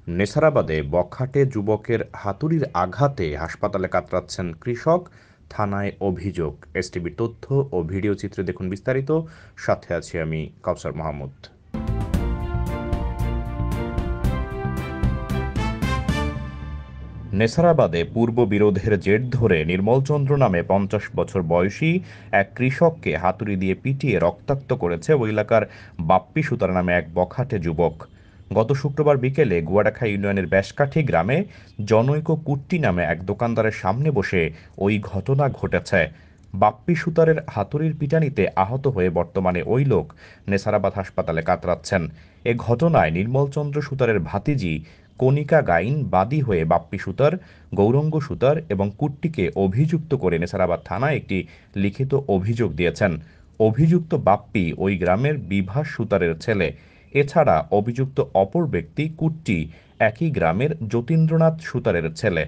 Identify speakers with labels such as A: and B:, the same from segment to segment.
A: নেছারাবাদে বখাটে যুবকের হাতুড়ির আঘাতে হাসপাতালে কাতরাচ্ছেন কৃষক, থানায় অভিযোগ। এসটিভির তথ্য ও ভিডিও চিত্রে দেখুন বিস্তারিত। সাথে আছি আমি কাউসার মাহমুদ। নেছারাবাদে পূর্ব বিরোধের জের ধরে নির্মলচন্দ্র নামে ৫০ বছর বয়সী এক কৃষককে হাতুড়ি দিয়ে পিটিয়ে রক্তাক্ত করেছে ওই এলাকার বাপ্পি সুতার নামে এক বখাটে যুবক। গত শুক্রবার বিকেলে গুয়াডাখা ইউনিয়নের বেশকাঠি গ্রামে জনৈক কুট্টি নামে এক দোকানদারের সামনে বসে ওই ঘটনা ঘটেছে। বাপ্পি সুতারের হাতুড়ির পিটানিতে আহত হয়ে বর্তমানে ওই লোক নেছারাবাদ হাসপাতালে কাতরাচ্ছেন। এ ঘটনায় নির্মলচন্দ্র সুতারের ভাতিজি কণিকা গাইন বাদী হয়ে বাপ্পি সুতার, গৌরঙ্গ সুতার এবং কুট্টিকে অভিযুক্ত করে নেছারাবাদ থানায় একটি লিখিত অভিযোগ দিয়েছেন। অভিযুক্ত বাপ্পি ওই গ্রামের বিভাস সুতারের ছেলে। এছাড়া অভিযুক্ত অপর ব্যক্তি কুট্টি একই গ্রামের যতীন্দ্রনাথ সুতারের ছেলে।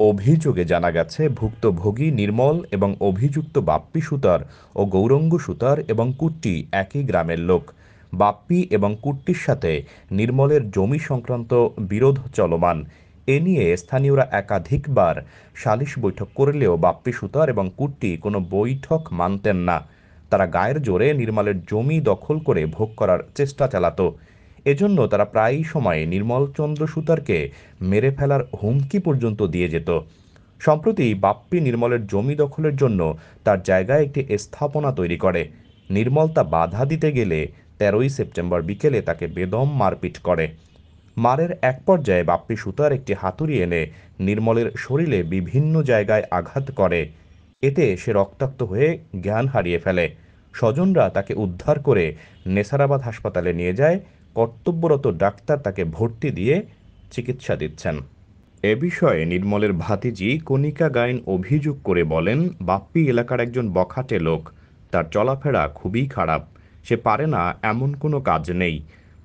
A: অভিযোগে জানা গেছে ভুক্তভোগী নির্মল এবং অভিযুক্ত বাপ্পি সুতার ও গৌরঙ্গ সুতার এবং কুট্টি একই গ্রামের লোক। বাপ্পি এবং কুট্টির সাথে নির্মলের জমি সংক্রান্ত বিরোধ চলমান। এ নিয়ে স্থানীয়রা একাধিকবার সালিশ বৈঠক করলেও বাপ্পি সুতার এবং কুট্টি কোনো বৈঠক মানতেন না। তারা গায়ের জোরে নির্মলের জমি দখল করে ভোগ করার চেষ্টা চালাতো। এজন্য তারা প্রায়ই সময়ে নির্মলচন্দ্র সুতারকে মেরে ফেলার হুমকি পর্যন্ত দিয়ে যেত। সম্প্রতি বাপ্পি নির্মলের জমি দখলের জন্য তার জায়গায় একটি স্থাপনা তৈরি করে। নির্মল তা বাধা দিতে গেলে ১৩ই সেপ্টেম্বর বিকেলে তাকে বেদম মারপিট করে। মারের এক পর্যায়ে বাপ্পি সুতার একটি হাতুড়ি এনে নির্মলের শরীরে বিভিন্ন জায়গায় আঘাত করে। এতে সে রক্তাক্ত হয়ে জ্ঞান হারিয়ে ফেলে। স্বজনরা তাকে উদ্ধার করে নেছারাবাদ হাসপাতালে নিয়ে যায়। কর্তব্যরত ডাক্তার তাকে ভর্তি দিয়ে চিকিৎসা দিচ্ছেন। এ বিষয়ে নির্মলের ভাতিজি কণিকা গাইন অভিযোগ করে বলেন, বাপ্পি এলাকার একজন বখাটে লোক। তার চলাফেরা খুবই খারাপ। সে পারে না এমন কোনো কাজ নেই।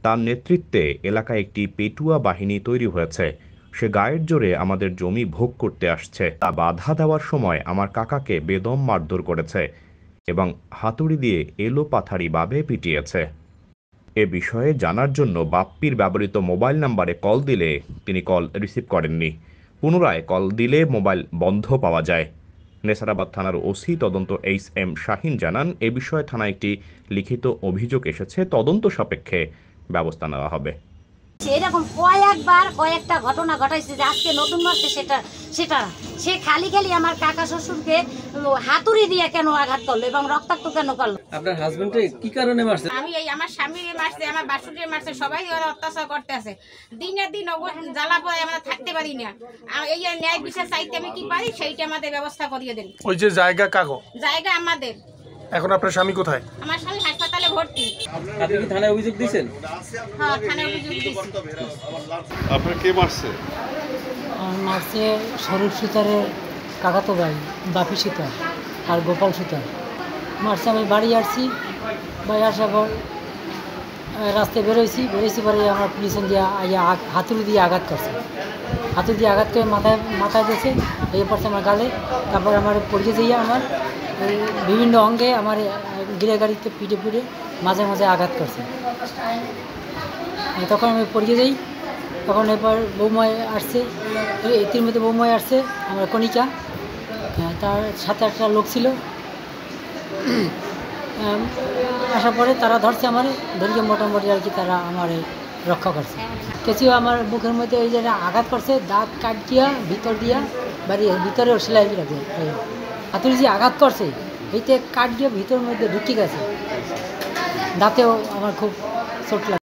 A: তার নেতৃত্বে এলাকায় একটি পেটুয়া বাহিনী তৈরি হয়েছে। সে গায়ের জোরে আমাদের জমি ভোগ করতে আসছে। তা বাধা দেওয়ার সময় আমার কাকাকে বেদম মারধর করেছে এবং হাতুড়ি দিয়ে এলোপাথারিভাবে পিটিয়েছে। এ বিষয়ে জানার জন্য বাপ্পির ব্যবহৃত মোবাইল নম্বরে কল দিলে তিনি কল রিসিভ করেননি। পুনরায় কল দিলে মোবাইল বন্ধ পাওয়া যায়। নেছারাবাদ থানার ওসি তদন্ত এইচ.এম. শাহীন জানান, এ বিষয়ে থানায় একটি লিখিত অভিযোগ এসেছে। তদন্ত সাপেক্ষে ব্যবস্থা নেওয়া হবে।
B: এরকম কয়েকবার কয়েকটা ঘটনা ঘটাইছে যে আজকে নতুন মাসে সেটা সেটা সে খালি আমার কাকা শ্বশুরকে হাতুড়ি দিয়ে কেন আঘাত করলো এবং রক্তাক্ত কেন করলো।
C: আপনার হাজবেন্ডে কি কারণে মারছে?
B: আমি এই আমার স্বামীরে মারছে, আমার বাসুরে মারছে, সবাই ওরা অত্যাচার করতে আছে। দিনের দিন জ্বালা পড়ে আমরা থাকতে পারি না। এই ন্যায় বিচার চাইতে আমি কি পারি সেইটা আমাদের ব্যবস্থা করিয়ে দেন।
D: ওই যে জায়গা কাগো
B: জায়গা আমাদের।
D: এখন আপনার স্বামী কোথায়?
B: আমার স্বামী হাসপাতালে ভর্তি।
C: আপনি কি থানায় অভিযোগ দিয়েছেন?
B: হ্যাঁ, থানায় অভিযোগ দিয়েছি।
E: আপনার কে মারছে?
F: মারছে স্বরূপ সুতারের কাকাতো ভাই বাপি সুতার আর গোপাল সুতার মারছে। আমি বাড়ি আসছি, বাড়ি আসার পর রাস্তায় বেরোইছি পরে আমার পিছন দিয়ে হাতুড়ি দিয়ে আঘাত করছে। হাতুড়ি দিয়ে আঘাত করে মাথায় দিয়েছে, এই পড়ছে আমার গালে। তারপর আমার পড়িয়ে দিয়ে আমার বিভিন্ন অঙ্গে আমার গিরে গাড়িতে পিঠে মাঝে মাঝে আঘাত করছে। তখন আমি পড়িয়ে যাই। তখন এরপর বৌমায় আসছে, এটির মধ্যে বৌমায় আসছে আমার কণিকা, তার সাথে একটা লোক ছিল। আসার পরে তারা ধরছে আমার, ধরিয়ে মোটামুটি আর কি তারা আমার রক্ষা করছে। কিছু আমার বুকের মধ্যে ওই যে আঘাত করছে, দাঁত কাট দিয়া ভিতর দিয়া ভিতরেও সেলাই রাখবে। হাতুড়ি যে আঘাত করছে এইতে কাট দিয়ে ভিতরের মধ্যে ঢুকে গেছে, দাঁতেও আমার খুব চোট লাগে।